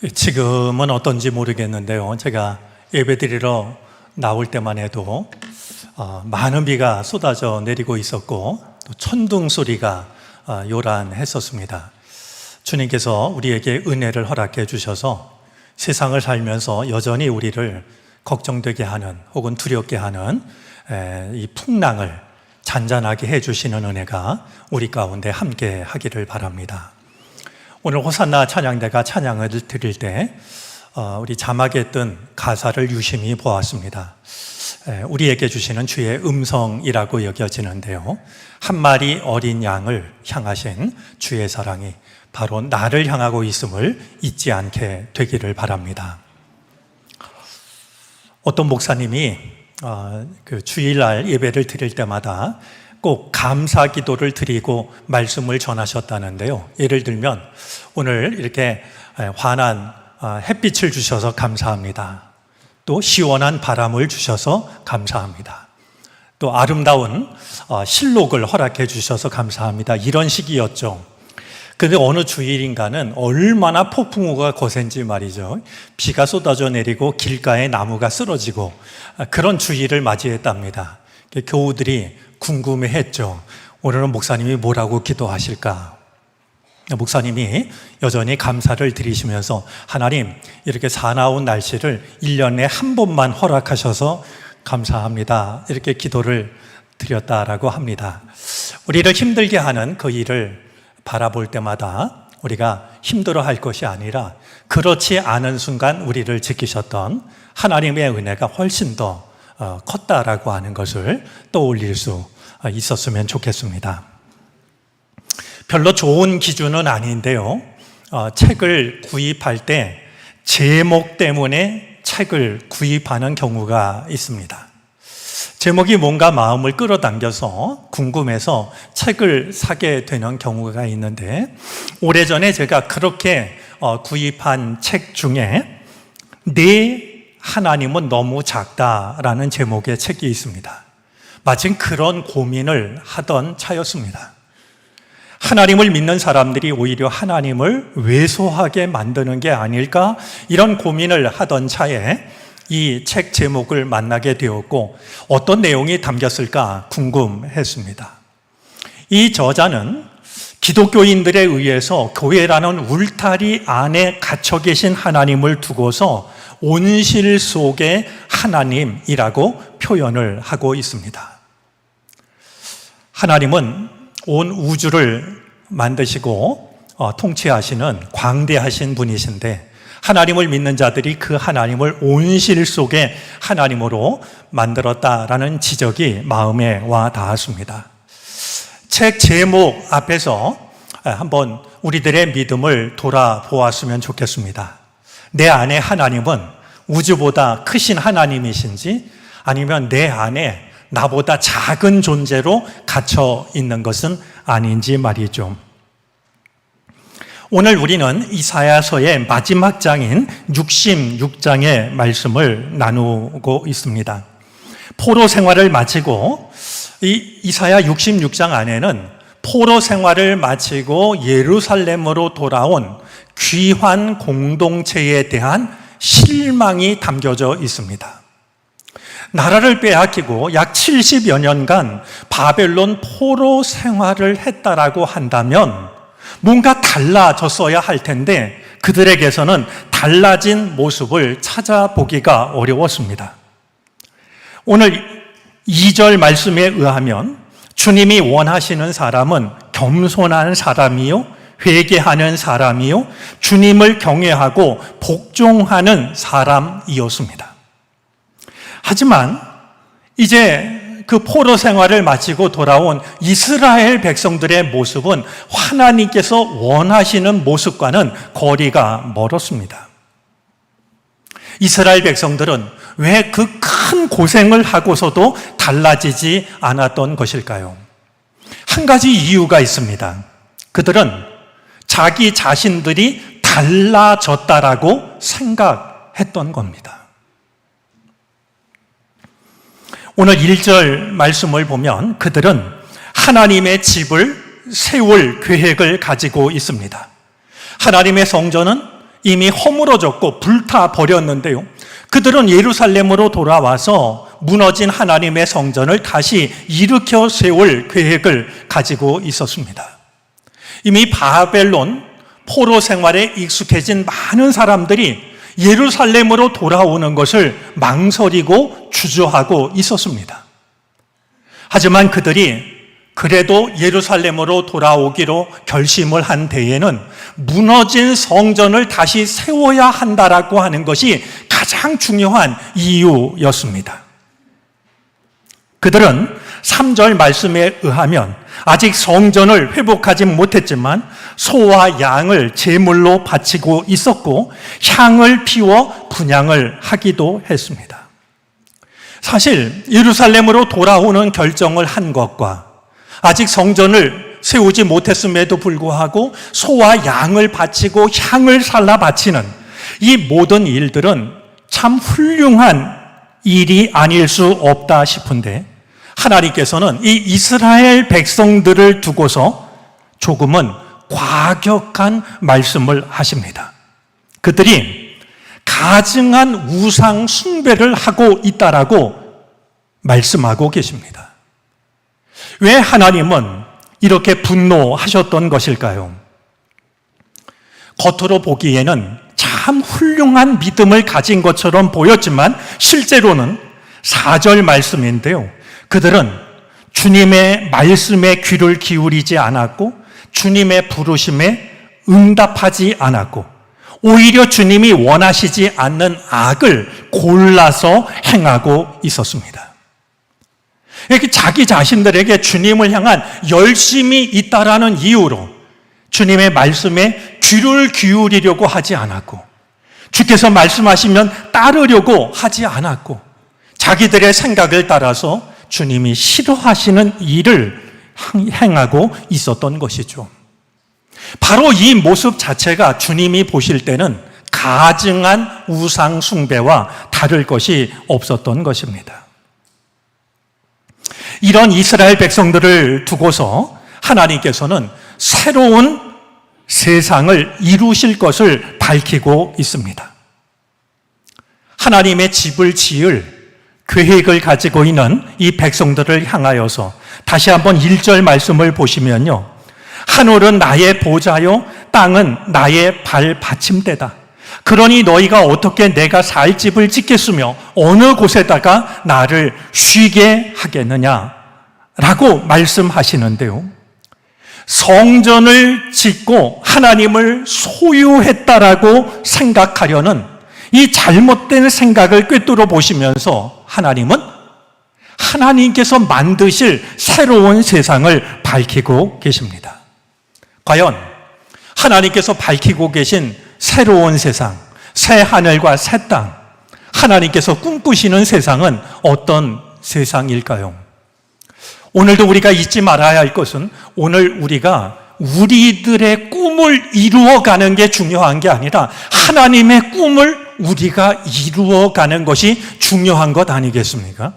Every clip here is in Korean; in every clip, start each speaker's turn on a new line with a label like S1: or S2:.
S1: 지금은 어떤지 모르겠는데요. 제가 예배드리러 나올 때만 해도 많은 비가 쏟아져 내리고 있었고 또 천둥 소리가 요란했었습니다. 주님께서 우리에게 은혜를 허락해 주셔서 세상을 살면서 여전히 우리를 걱정되게 하는 혹은 두렵게 하는 이 풍랑을 잔잔하게 해주시는 은혜가 우리 가운데 함께 하기를 바랍니다. 오늘 호산나 찬양대가 찬양을 드릴 때 우리 자막에 뜬 가사를 유심히 보았습니다. 우리에게 주시는 주의 음성이라고 여겨지는데요, 한 마리 어린 양을 향하신 주의 사랑이 바로 나를 향하고 있음을 잊지 않게 되기를 바랍니다. 어떤 목사님이 그 주일날 예배를 드릴 때마다 꼭 감사 기도를 드리고 말씀을 전하셨다는데요, 예를 들면 오늘 이렇게 환한 햇빛을 주셔서 감사합니다. 또 시원한 바람을 주셔서 감사합니다. 또 아름다운 실록을 허락해 주셔서 감사합니다. 이런 식이었죠. 그런데 어느 주일인가는 얼마나 폭풍우가 거센지 말이죠. 비가 쏟아져 내리고 길가에 나무가 쓰러지고 그런 주일을 맞이했답니다. 교우들이 궁금해했죠. 오늘은 목사님이 뭐라고 기도하실까? 목사님이 여전히 감사를 드리시면서 하나님, 이렇게 사나운 날씨를 1년에 한 번만 허락하셔서 감사합니다, 이렇게 기도를 드렸다라고 합니다. 우리를 힘들게 하는 그 일을 바라볼 때마다 우리가 힘들어할 것이 아니라 그렇지 않은 순간 우리를 지키셨던 하나님의 은혜가 훨씬 더 컸다라고 하는 것을 떠올릴 수 있었으면 좋겠습니다. 별로 좋은 기준은 아닌데요, 책을 구입할 때 제목 때문에 책을 구입하는 경우가 있습니다. 제목이 뭔가 마음을 끌어당겨서 궁금해서 책을 사게 되는 경우가 있는데, 오래전에 제가 그렇게 구입한 책 중에 내 하나님은 너무 작다라는 제목의 책이 있습니다. 마침 그런 고민을 하던 차였습니다. 하나님을 믿는 사람들이 오히려 하나님을 왜소하게 만드는 게 아닐까, 이런 고민을 하던 차에 이 책 제목을 만나게 되었고 어떤 내용이 담겼을까 궁금했습니다. 이 저자는 기독교인들에 의해서 교회라는 울타리 안에 갇혀 계신 하나님을 두고서 온실 속의 하나님이라고 표현을 하고 있습니다. 하나님은 온 우주를 만드시고 통치하시는 광대하신 분이신데, 하나님을 믿는 자들이 그 하나님을 온실 속의 하나님으로 만들었다라는 지적이 마음에 와 닿았습니다. 책 제목 앞에서 한번 우리들의 믿음을 돌아보았으면 좋겠습니다. 내 안에 하나님은 우주보다 크신 하나님이신지, 아니면 내 안에 나보다 작은 존재로 갇혀 있는 것은 아닌지 말이죠. 오늘 우리는 이사야서의 마지막 장인 66장의 말씀을 나누고 있습니다. 포로 생활을 마치고 이 이사야 66장 안에는 포로 생활을 마치고 예루살렘으로 돌아온 귀한 공동체에 대한 실망이 담겨져 있습니다. 나라를 빼앗기고 약 70여 년간 바벨론 포로 생활을 했다라고 한다면 뭔가 달라졌어야 할 텐데 그들에게서는 달라진 모습을 찾아보기가 어려웠습니다. 오늘 2절 말씀에 의하면 주님이 원하시는 사람은 겸손한 사람이요, 회개하는 사람이요, 주님을 경외하고 복종하는 사람이었습니다. 하지만 이제 그 포로 생활을 마치고 돌아온 이스라엘 백성들의 모습은 하나님께서 원하시는 모습과는 거리가 멀었습니다. 이스라엘 백성들은 왜 그 큰 고생을 하고서도 달라지지 않았던 것일까요? 한 가지 이유가 있습니다. 그들은 자기 자신들이 달라졌다라고 생각했던 겁니다. 오늘 1절 말씀을 보면 그들은 하나님의 집을 세울 계획을 가지고 있습니다. 하나님의 성전은 이미 허물어졌고 불타버렸는데요. 그들은 예루살렘으로 돌아와서 무너진 하나님의 성전을 다시 일으켜 세울 계획을 가지고 있었습니다. 이미 바벨론 포로 생활에 익숙해진 많은 사람들이 예루살렘으로 돌아오는 것을 망설이고 주저하고 있었습니다. 하지만 그들이 그래도 예루살렘으로 돌아오기로 결심을 한 때에는 무너진 성전을 다시 세워야 한다라고 하는 것이 가장 중요한 이유였습니다. 그들은 3절 말씀에 의하면 아직 성전을 회복하지 못했지만 소와 양을 제물로 바치고 있었고 향을 피워 분향을 하기도 했습니다. 사실 예루살렘으로 돌아오는 결정을 한 것과 아직 성전을 세우지 못했음에도 불구하고 소와 양을 바치고 향을 살라 바치는 이 모든 일들은 참 훌륭한 일이 아닐 수 없다 싶은데 하나님께서는 이 이스라엘 백성들을 두고서 조금은 과격한 말씀을 하십니다. 그들이 가증한 우상 숭배를 하고 있다라고 말씀하고 계십니다. 왜 하나님은 이렇게 분노하셨던 것일까요? 겉으로 보기에는 참 훌륭한 믿음을 가진 것처럼 보였지만 실제로는 4절 말씀인데요. 그들은 주님의 말씀에 귀를 기울이지 않았고 주님의 부르심에 응답하지 않았고 오히려 주님이 원하시지 않는 악을 골라서 행하고 있었습니다. 이렇게 자기 자신들에게 주님을 향한 열심이 있다라는 이유로 주님의 말씀에 귀를 기울이려고 하지 않았고 주께서 말씀하시면 따르려고 하지 않았고 자기들의 생각을 따라서 주님이 싫어하시는 일을 행하고 있었던 것이죠. 바로 이 모습 자체가 주님이 보실 때는 가증한 우상 숭배와 다를 것이 없었던 것입니다. 이런 이스라엘 백성들을 두고서 하나님께서는 새로운 세상을 이루실 것을 밝히고 있습니다. 하나님의 집을 지을 계획을 가지고 있는 이 백성들을 향하여서 다시 한번 1절 말씀을 보시면요. 하늘은 나의 보좌요 땅은 나의 발 받침대다. 그러니 너희가 어떻게 내가 살 집을 짓겠으며 어느 곳에다가 나를 쉬게 하겠느냐 라고 말씀하시는데요. 성전을 짓고 하나님을 소유했다라고 생각하려는 이 잘못된 생각을 꿰뚫어 보시면서 하나님은 하나님께서 만드실 새로운 세상을 밝히고 계십니다. 과연 하나님께서 밝히고 계신 새로운 세상, 새 하늘과 새 땅, 하나님께서 꿈꾸시는 세상은 어떤 세상일까요? 오늘도 우리가 잊지 말아야 할 것은 오늘 우리가 우리들의 꿈을 이루어가는 게 중요한 게 아니라 하나님의 꿈을 우리가 이루어가는 것이 중요한 것 아니겠습니까?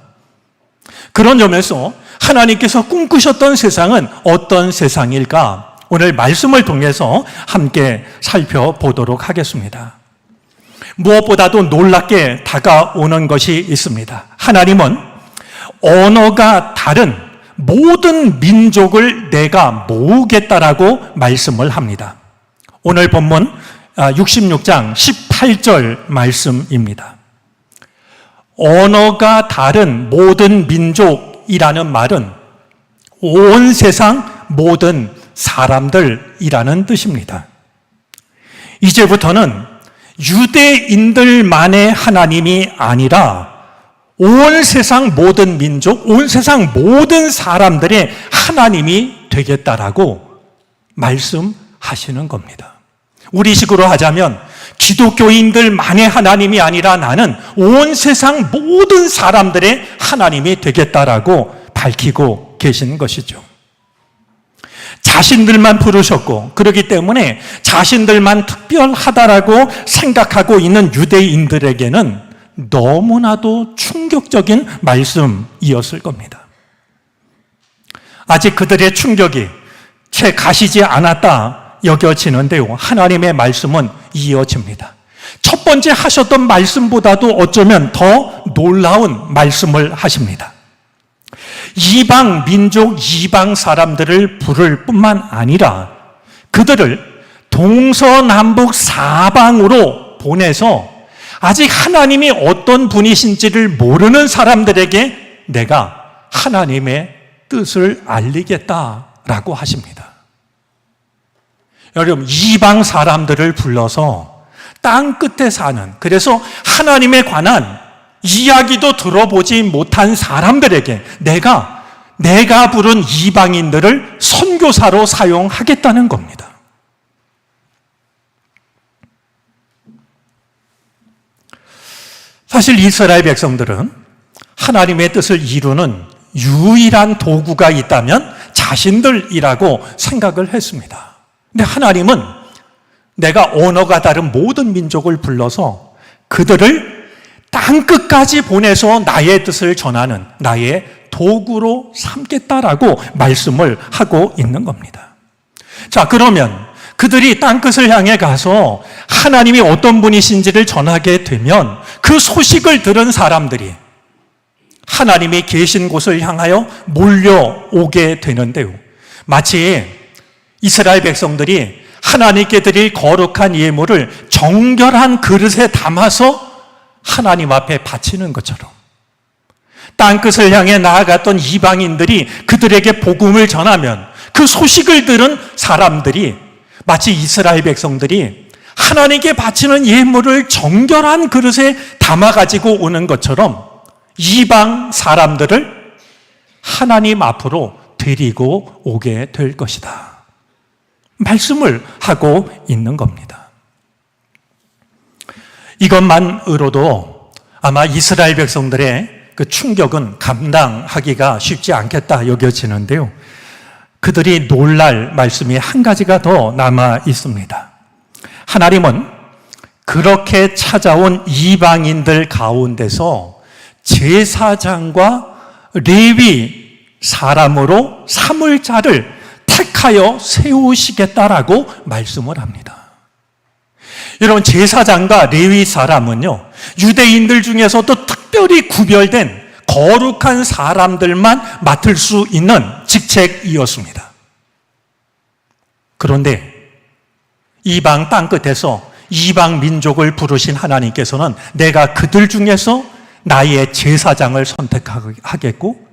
S1: 그런 점에서 하나님께서 꿈꾸셨던 세상은 어떤 세상일까? 오늘 말씀을 통해서 함께 살펴보도록 하겠습니다. 무엇보다도 놀랍게 다가오는 것이 있습니다. 하나님은 언어가 다른 모든 민족을 내가 모으겠다라고 말씀을 합니다. 오늘 본문 66장 18절 말씀입니다. 언어가 다른 모든 민족이라는 말은 온 세상 모든 사람들이라는 뜻입니다. 이제부터는 유대인들만의 하나님이 아니라 온 세상 모든 민족, 온 세상 모든 사람들의 하나님이 되겠다라고 말씀하시는 겁니다. 우리식으로 하자면 기독교인들만의 하나님이 아니라 나는 온 세상 모든 사람들의 하나님이 되겠다라고 밝히고 계신 것이죠. 자신들만 부르셨고 그렇기 때문에 자신들만 특별하다라고 생각하고 있는 유대인들에게는 너무나도 충격적인 말씀이었을 겁니다. 아직 그들의 충격이 채 가시지 않았다 여겨지는데요. 하나님의 말씀은 이어집니다. 첫 번째 하셨던 말씀보다도 어쩌면 더 놀라운 말씀을 하십니다. 이방 민족, 이방 사람들을 부를 뿐만 아니라 그들을 동서남북 사방으로 보내서 아직 하나님이 어떤 분이신지를 모르는 사람들에게 내가 하나님의 뜻을 알리겠다라고 하십니다. 여러분, 이방 사람들을 불러서 땅 끝에 사는, 그래서 하나님에 관한 이야기도 들어보지 못한 사람들에게 내가 부른 이방인들을 선교사로 사용하겠다는 겁니다. 사실 이스라엘 백성들은 하나님의 뜻을 이루는 유일한 도구가 있다면 자신들이라고 생각을 했습니다. 근데 하나님은 내가 언어가 다른 모든 민족을 불러서 그들을 땅끝까지 보내서 나의 뜻을 전하는 나의 도구로 삼겠다라고 말씀을 하고 있는 겁니다. 자, 그러면 그들이 땅끝을 향해 가서 하나님이 어떤 분이신지를 전하게 되면 그 소식을 들은 사람들이 하나님이 계신 곳을 향하여 몰려오게 되는데요. 마치 이스라엘 백성들이 하나님께 드릴 거룩한 예물을 정결한 그릇에 담아서 하나님 앞에 바치는 것처럼 땅끝을 향해 나아갔던 이방인들이 그들에게 복음을 전하면 그 소식을 들은 사람들이 마치 이스라엘 백성들이 하나님께 바치는 예물을 정결한 그릇에 담아가지고 오는 것처럼 이방 사람들을 하나님 앞으로 데리고 오게 될 것이다. 말씀을 하고 있는 겁니다. 이것만으로도 아마 이스라엘 백성들의 그 충격은 감당하기가 쉽지 않겠다 여겨지는데요. 그들이 놀랄 말씀이 한 가지가 더 남아 있습니다. 하나님은 그렇게 찾아온 이방인들 가운데서 제사장과 레위 사람으로 삼을 자를 택하여 세우시겠다라고 말씀을 합니다. 여러분, 제사장과 레위 사람은요, 유대인들 중에서도 특별히 구별된 거룩한 사람들만 맡을 수 있는 직책이었습니다. 그런데 이방 땅끝에서 이방 민족을 부르신 하나님께서는 내가 그들 중에서 나의 제사장을 선택하겠고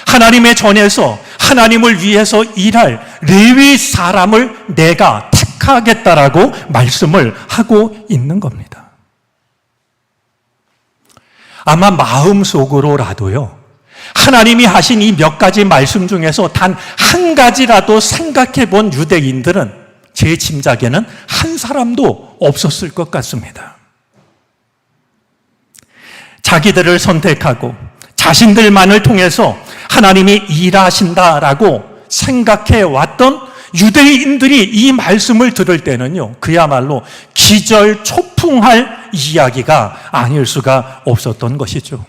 S1: 하나님의 전에서 하나님을 위해서 일할 레위 사람을 내가 택하겠다라고 말씀을 하고 있는 겁니다. 아마 마음속으로라도요, 하나님이 하신 이 몇 가지 말씀 중에서 단 한 가지라도 생각해 본 유대인들은 제 짐작에는 한 사람도 없었을 것 같습니다. 자기들을 선택하고 자신들만을 통해서 하나님이 일하신다라고 생각해 왔던 유대인들이 이 말씀을 들을 때는요, 그야말로 기절초풍할 이야기가 아닐 수가 없었던 것이죠.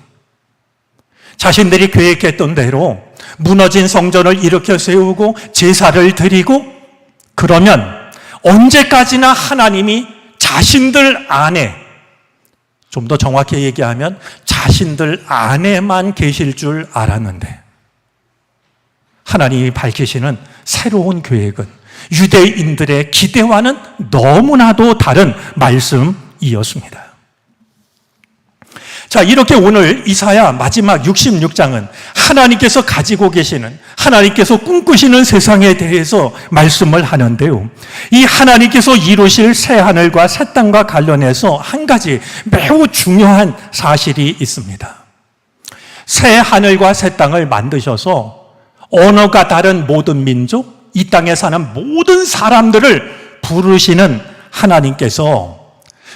S1: 자신들이 계획했던 대로 무너진 성전을 일으켜 세우고 제사를 드리고 그러면 언제까지나 하나님이 자신들 안에, 좀 더 정확히 얘기하면 자신들 안에만 계실 줄 알았는데 하나님이 밝히시는 새로운 계획은 유대인들의 기대와는 너무나도 다른 말씀이었습니다. 자, 이렇게 오늘 이사야 마지막 66장은 하나님께서 가지고 계시는, 하나님께서 꿈꾸시는 세상에 대해서 말씀을 하는데요. 이 하나님께서 이루실 새 하늘과 새 땅과 관련해서 한 가지 매우 중요한 사실이 있습니다. 새 하늘과 새 땅을 만드셔서 언어가 다른 모든 민족, 이 땅에 사는 모든 사람들을 부르시는 하나님께서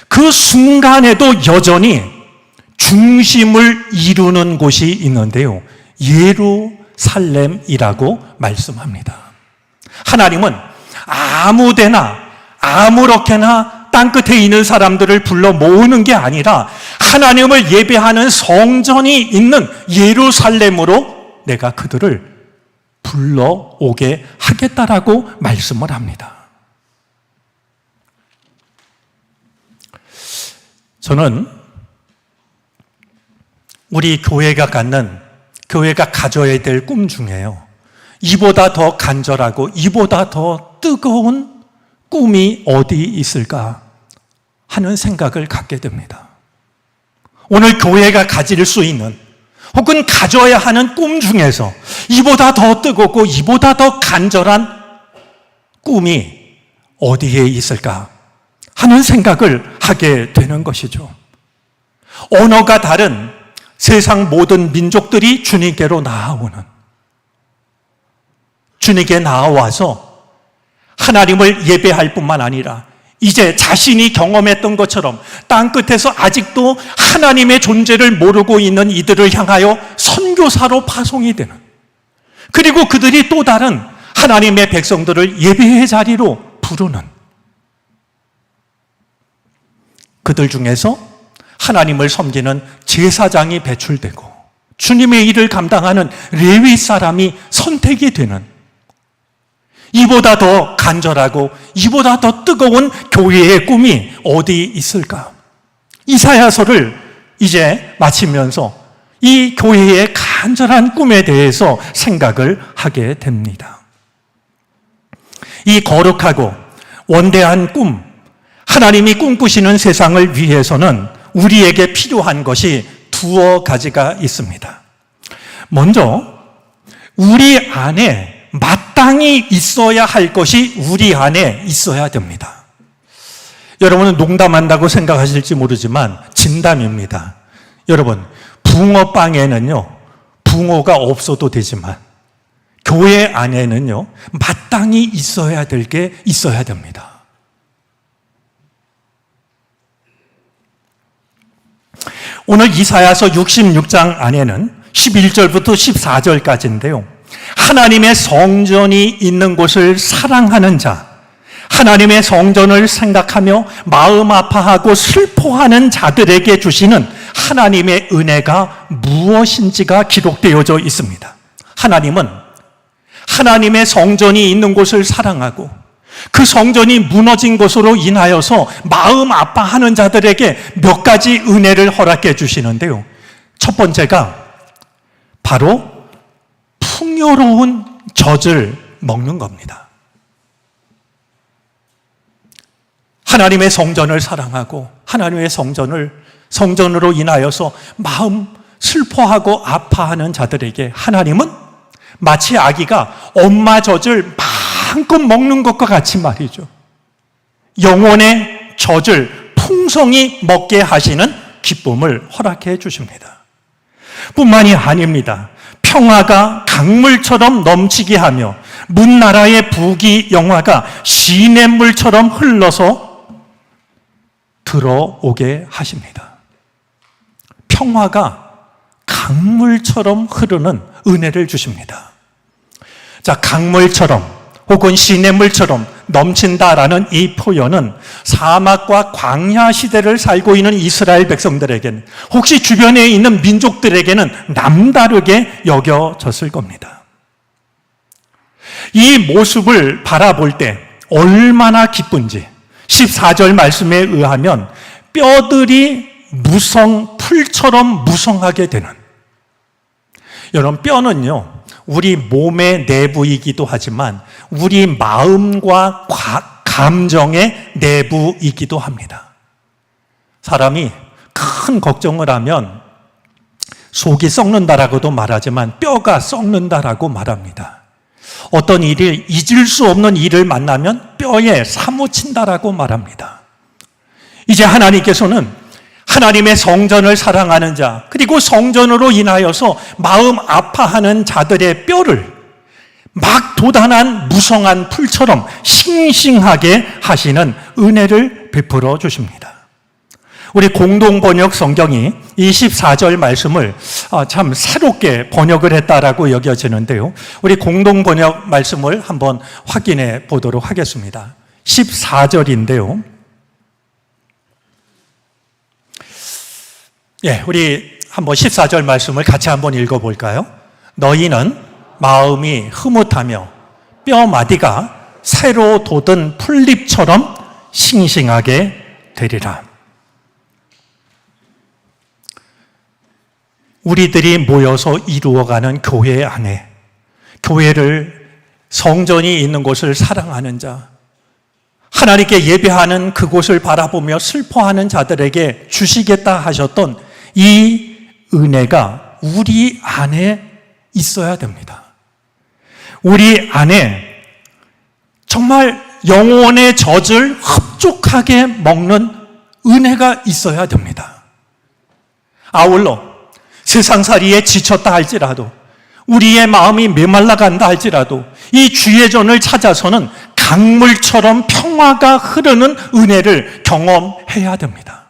S1: 그 순간에도 여전히 중심을 이루는 곳이 있는데요. 예루살렘이라고 말씀합니다. 하나님은 아무데나 아무렇게나 땅끝에 있는 사람들을 불러 모으는 게 아니라 하나님을 예배하는 성전이 있는 예루살렘으로 내가 그들을 불러오게 하겠다라고 말씀을 합니다. 저는 우리 교회가 가져야 될 꿈 중에요, 이보다 더 간절하고 이보다 더 뜨거운 꿈이 어디 있을까 하는 생각을 갖게 됩니다. 오늘 교회가 가질 수 있는 혹은 가져야 하는 꿈 중에서 이보다 더 뜨겁고 이보다 더 간절한 꿈이 어디에 있을까 하는 생각을 하게 되는 것이죠. 언어가 다른 세상 모든 민족들이 주님께로 주님께 나와서 하나님을 예배할 뿐만 아니라 이제 자신이 경험했던 것처럼 땅끝에서 아직도 하나님의 존재를 모르고 있는 이들을 향하여 선교사로 파송이 되는, 그리고 그들이 또 다른 하나님의 백성들을 예배의 자리로 부르는, 그들 중에서 하나님을 섬기는 제사장이 배출되고 주님의 일을 감당하는 레위 사람이 선택이 되는, 이보다 더 간절하고 이보다 더 뜨거운 교회의 꿈이 어디 있을까? 이사야서를 이제 마치면서 이 교회의 간절한 꿈에 대해서 생각을 하게 됩니다. 이 거룩하고 원대한 꿈, 하나님이 꿈꾸시는 세상을 위해서는 우리에게 필요한 것이 두어 가지가 있습니다. 먼저 우리 안에 마땅히 있어야 할 것이 우리 안에 있어야 됩니다. 여러분은 농담한다고 생각하실지 모르지만 진담입니다. 여러분, 붕어빵에는요, 붕어가 없어도 되지만 교회 안에는요, 마땅히 있어야 될 게 있어야 됩니다. 오늘 이사야서 66장 안에는 11절부터 14절까지인데요. 하나님의 성전이 있는 곳을 사랑하는 자, 하나님의 성전을 생각하며 마음 아파하고 슬퍼하는 자들에게 주시는 하나님의 은혜가 무엇인지가 기록되어져 있습니다. 하나님은 하나님의 성전이 있는 곳을 사랑하고 그 성전이 무너진 것으로 인하여서 마음 아파하는 자들에게 몇 가지 은혜를 허락해 주시는데요. 첫 번째가 바로 풍요로운 젖을 먹는 겁니다. 하나님의 성전을 사랑하고 하나님의 성전으로 인하여서 마음 슬퍼하고 아파하는 자들에게 하나님은 마치 아기가 엄마 젖을 마음껏 먹는 것과 같이 말이죠. 영혼의 젖을 풍성히 먹게 하시는 기쁨을 허락해 주십니다. 뿐만이 아닙니다. 평화가 강물처럼 넘치게 하며 문나라의 부귀영화가 시냇물처럼 흘러서 들어오게 하십니다. 평화가 강물처럼 흐르는 은혜를 주십니다. 자, 강물처럼 혹은 시냇물처럼 넘친다라는 이 표현은 사막과 광야 시대를 살고 있는 이스라엘 백성들에게는, 혹시 주변에 있는 민족들에게는 남다르게 여겨졌을 겁니다. 이 모습을 바라볼 때 얼마나 기쁜지 14절 말씀에 의하면 뼈들이 풀처럼 무성하게 되는, 여러분, 뼈는요 우리 몸의 내부이기도 하지만 우리 마음과 감정의 내부이기도 합니다. 사람이 큰 걱정을 하면 속이 썩는다라고도 말하지만 뼈가 썩는다라고 말합니다. 어떤 일이 잊을 수 없는 일을 만나면 뼈에 사무친다라고 말합니다. 이제 하나님께서는 하나님의 성전을 사랑하는 자, 그리고 성전으로 인하여서 마음 아파하는 자들의 뼈를 막 돋아난 무성한 풀처럼 싱싱하게 하시는 은혜를 베풀어 주십니다. 우리 공동번역 성경이 24절 말씀을 참 새롭게 번역을 했다라고 여겨지는데요. 우리 공동번역 말씀을 한번 확인해 보도록 하겠습니다. 14절인데요. 예, 우리 한번 14절 말씀을 같이 한번 읽어볼까요? 너희는 마음이 흐뭇하며 뼈마디가 새로 돋은 풀잎처럼 싱싱하게 되리라. 우리들이 모여서 이루어가는 교회 안에, 교회를, 성전이 있는 곳을 사랑하는 자, 하나님께 예배하는 그곳을 바라보며 슬퍼하는 자들에게 주시겠다 하셨던 이 은혜가 우리 안에 있어야 됩니다. 우리 안에 정말 영혼의 젖을 흡족하게 먹는 은혜가 있어야 됩니다. 아울러 세상살이에 지쳤다 할지라도, 우리의 마음이 메말라 간다 할지라도 이 주의 전을 찾아서는 강물처럼 평화가 흐르는 은혜를 경험해야 됩니다.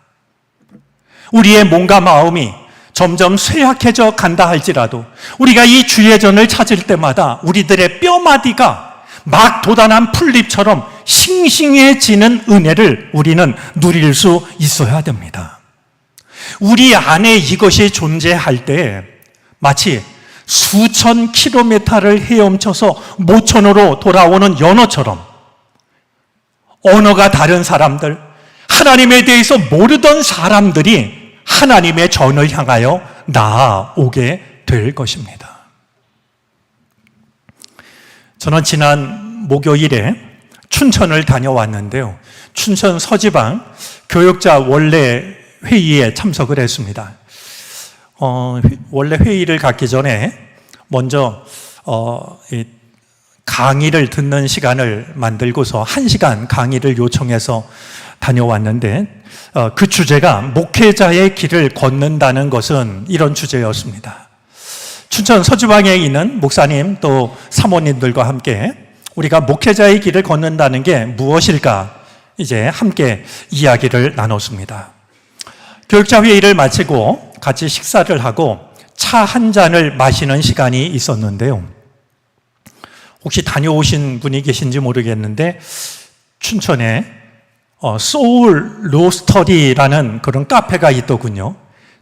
S1: 우리의 몸과 마음이 점점 쇠약해져 간다 할지라도 우리가 이 주의 전을 찾을 때마다 우리들의 뼈마디가 막 돋아난 풀잎처럼 싱싱해지는 은혜를 우리는 누릴 수 있어야 됩니다. 우리 안에 이것이 존재할 때 마치 수천 킬로미터를 헤엄쳐서 모천으로 돌아오는 연어처럼 언어가 다른 사람들, 하나님에 대해서 모르던 사람들이 하나님의 전을 향하여 나아오게 될 것입니다. 저는 지난 목요일에 춘천을 다녀왔는데요. 춘천 서지방 교역자 원래 회의에 참석을 했습니다. 원래 회의를 갖기 전에 먼저 강의를 듣는 시간을 만들고서 1시간 강의를 요청해서 다녀왔는데 그 주제가 목회자의 길을 걷는다는 것은 이런 주제였습니다. 춘천 서주방에 있는 목사님 또 사모님들과 함께 우리가 목회자의 길을 걷는다는 게 무엇일까 이제 함께 이야기를 나눴습니다. 교육자 회의를 마치고 같이 식사를 하고 차 한 잔을 마시는 시간이 있었는데요. 혹시 다녀오신 분이 계신지 모르겠는데 춘천에 소울 로스터리라는 그런 카페가 있더군요.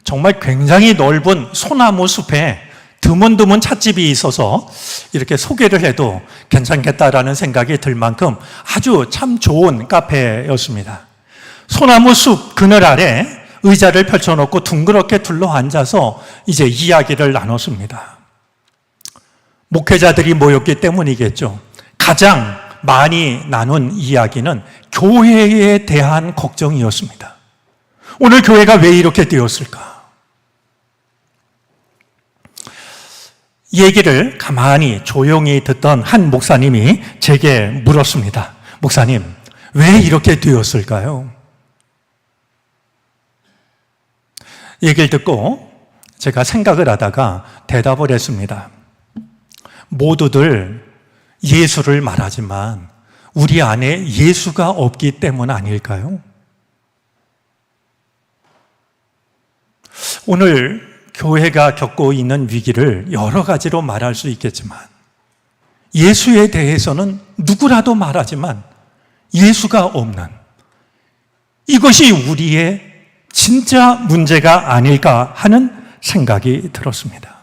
S1: 정말 굉장히 넓은 소나무 숲에 드문드문 찻집이 있어서 이렇게 소개를 해도 괜찮겠다라는 생각이 들 만큼 아주 참 좋은 카페였습니다. 소나무 숲 그늘 아래 의자를 펼쳐놓고 둥그렇게 둘러앉아서 이제 이야기를 나눴습니다. 목회자들이 모였기 때문이겠죠. 가장 많이 나눈 이야기는 교회에 대한 걱정이었습니다. 오늘 교회가 왜 이렇게 되었을까? 얘기를 가만히 조용히 듣던 한 목사님이 제게 물었습니다. 목사님, 왜 이렇게 되었을까요? 얘기를 듣고 제가 생각을 하다가 대답을 했습니다. 모두들 예수를 말하지만 우리 안에 예수가 없기 때문 아닐까요? 오늘 교회가 겪고 있는 위기를 여러 가지로 말할 수 있겠지만 예수에 대해서는 누구라도 말하지만 예수가 없는 이것이 우리의 진짜 문제가 아닐까 하는 생각이 들었습니다.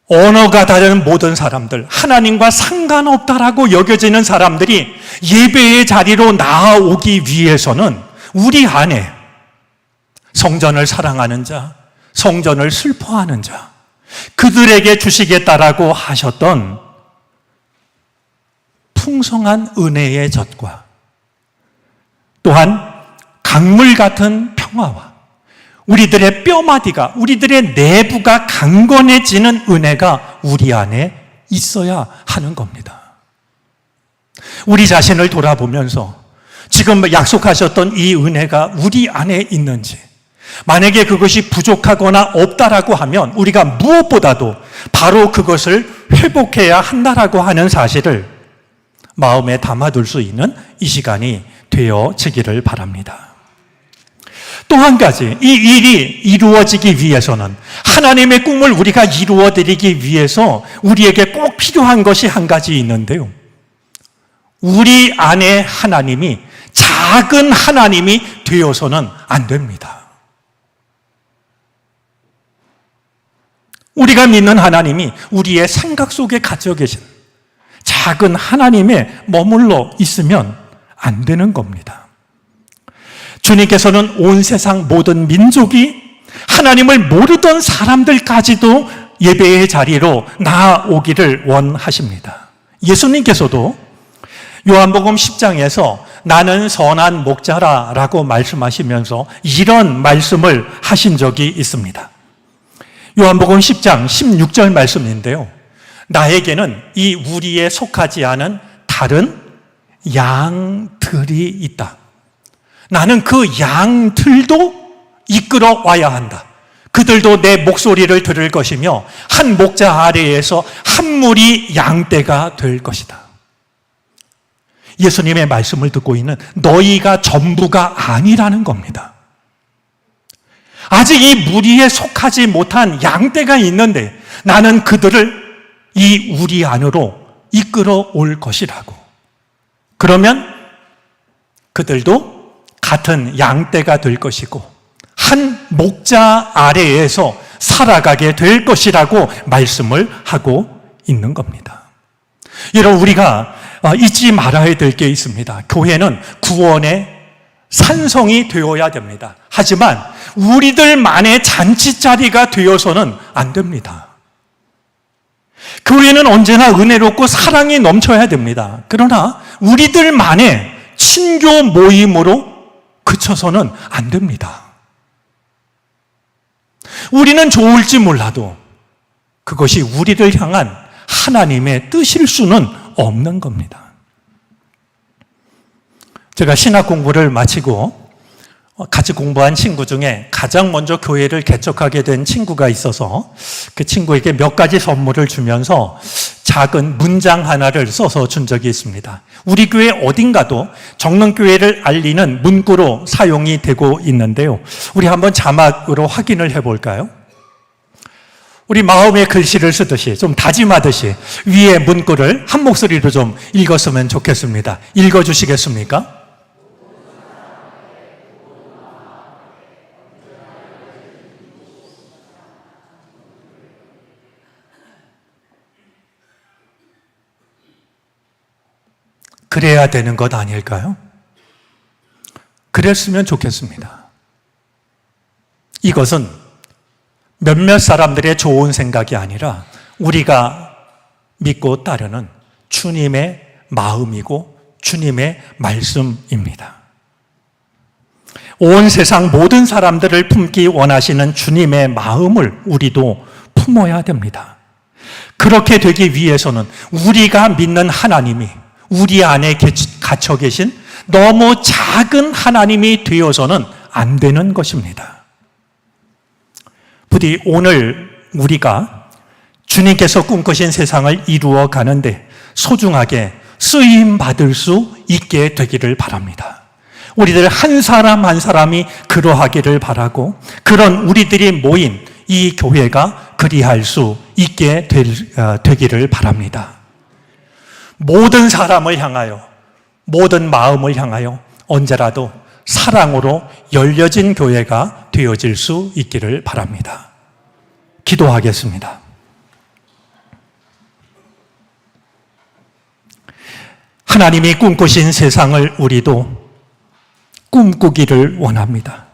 S1: 언어가 다른 모든 사람들, 하나님과 상관없다라고 여겨지는 사람들이 예배의 자리로 나아오기 위해서는 우리 안에 성전을 사랑하는 자, 성전을 슬퍼하는 자, 그들에게 주시겠다라고 하셨던 풍성한 은혜의 젖과 또한 강물 같은 평화와 우리들의 뼈마디가, 우리들의 내부가 강건해지는 은혜가 우리 안에 있어야 하는 겁니다. 우리 자신을 돌아보면서 지금 약속하셨던 이 은혜가 우리 안에 있는지, 만약에 그것이 부족하거나 없다라고 하면 우리가 무엇보다도 바로 그것을 회복해야 한다라고 하는 사실을 마음에 담아둘 수 있는 이 시간이 되어지기를 바랍니다. 또 한 가지, 이 일이 이루어지기 위해서는 하나님의 꿈을 우리가 이루어드리기 위해서 우리에게 꼭 필요한 것이 한 가지 있는데요. 우리 안에 하나님이 작은 하나님이 되어서는 안 됩니다. 우리가 믿는 하나님이 우리의 생각 속에 갇혀 계신 작은 하나님에 머물러 있으면 안 되는 겁니다. 주님께서는 온 세상 모든 민족이 하나님을 모르던 사람들까지도 예배의 자리로 나아오기를 원하십니다. 예수님께서도 요한복음 10장에서 나는 선한 목자라라고 말씀하시면서 이런 말씀을 하신 적이 있습니다. 요한복음 10장 16절 말씀인데요. 나에게는 이 우리에 속하지 않은 다른 양들이 있다. 나는 그 양들도 이끌어 와야 한다. 그들도 내 목소리를 들을 것이며 한 목자 아래에서 한 무리 양떼가 될 것이다. 예수님의 말씀을 듣고 있는 너희가 전부가 아니라는 겁니다. 아직 이 무리에 속하지 못한 양떼가 있는데 나는 그들을 이 우리 안으로 이끌어 올 것이라고. 그러면 그들도 같은 양떼가 될 것이고 한 목자 아래에서 살아가게 될 것이라고 말씀을 하고 있는 겁니다. 여러분, 우리가 잊지 말아야 될 게 있습니다. 교회는 구원의 산성이 되어야 됩니다. 하지만 우리들만의 잔치자리가 되어서는 안 됩니다. 교회는 언제나 은혜롭고 사랑이 넘쳐야 됩니다. 그러나 우리들만의 친교 모임으로 그쳐서는 안 됩니다. 우리는 좋을지 몰라도 그것이 우리를 향한 하나님의 뜻일 수는 없는 겁니다. 제가 신학 공부를 마치고 같이 공부한 친구 중에 가장 먼저 교회를 개척하게 된 친구가 있어서 그 친구에게 몇 가지 선물을 주면서 작은 문장 하나를 써서 준 적이 있습니다. 우리 교회 어딘가도 정릉교회를 알리는 문구로 사용이 되고 있는데요. 우리 한번 자막으로 확인을 해볼까요? 우리 마음의 글씨를 쓰듯이 좀 다짐하듯이 위에 문구를 한 목소리로 좀 읽었으면 좋겠습니다. 읽어주시겠습니까? 그래야 되는 것 아닐까요? 그랬으면 좋겠습니다. 이것은 몇몇 사람들의 좋은 생각이 아니라 우리가 믿고 따르는 주님의 마음이고 주님의 말씀입니다. 온 세상 모든 사람들을 품기 원하시는 주님의 마음을 우리도 품어야 됩니다. 그렇게 되기 위해서는 우리가 믿는 하나님이 우리 안에 갇혀 계신 너무 작은 하나님이 되어서는 안 되는 것입니다. 부디 오늘 우리가 주님께서 꿈꾸신 세상을 이루어 가는데 소중하게 쓰임 받을 수 있게 되기를 바랍니다. 우리들 한 사람 한 사람이 그러하기를 바라고 그런 우리들이 모인 이 교회가 그리할 수 있게 되기를 바랍니다. 모든 사람을 향하여 모든 마음을 향하여 언제라도 사랑으로 열려진 교회가 되어질 수 있기를 바랍니다. 기도하겠습니다. 하나님이 꿈꾸신 세상을 우리도 꿈꾸기를 원합니다.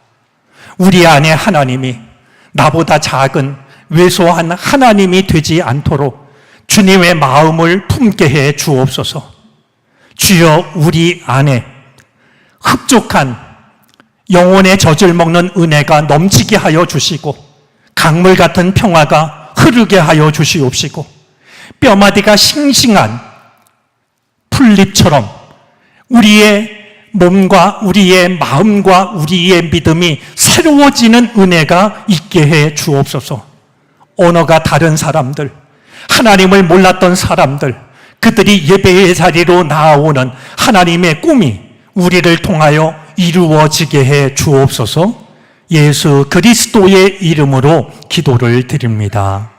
S1: 우리 안에 하나님이 나보다 작은 왜소한 하나님이 되지 않도록 주님의 마음을 품게 해 주옵소서. 주여, 우리 안에 흡족한 영혼의 젖을 먹는 은혜가 넘치게 하여 주시고 강물 같은 평화가 흐르게 하여 주시옵시고 뼈마디가 싱싱한 풀잎처럼 우리의 몸과 우리의 마음과 우리의 믿음이 새로워지는 은혜가 있게 해 주옵소서. 언어가 다른 사람들, 하나님을 몰랐던 사람들, 그들이 예배의 자리로 나아오는 하나님의 꿈이 우리를 통하여 이루어지게 해 주옵소서. 예수 그리스도의 이름으로 기도를 드립니다.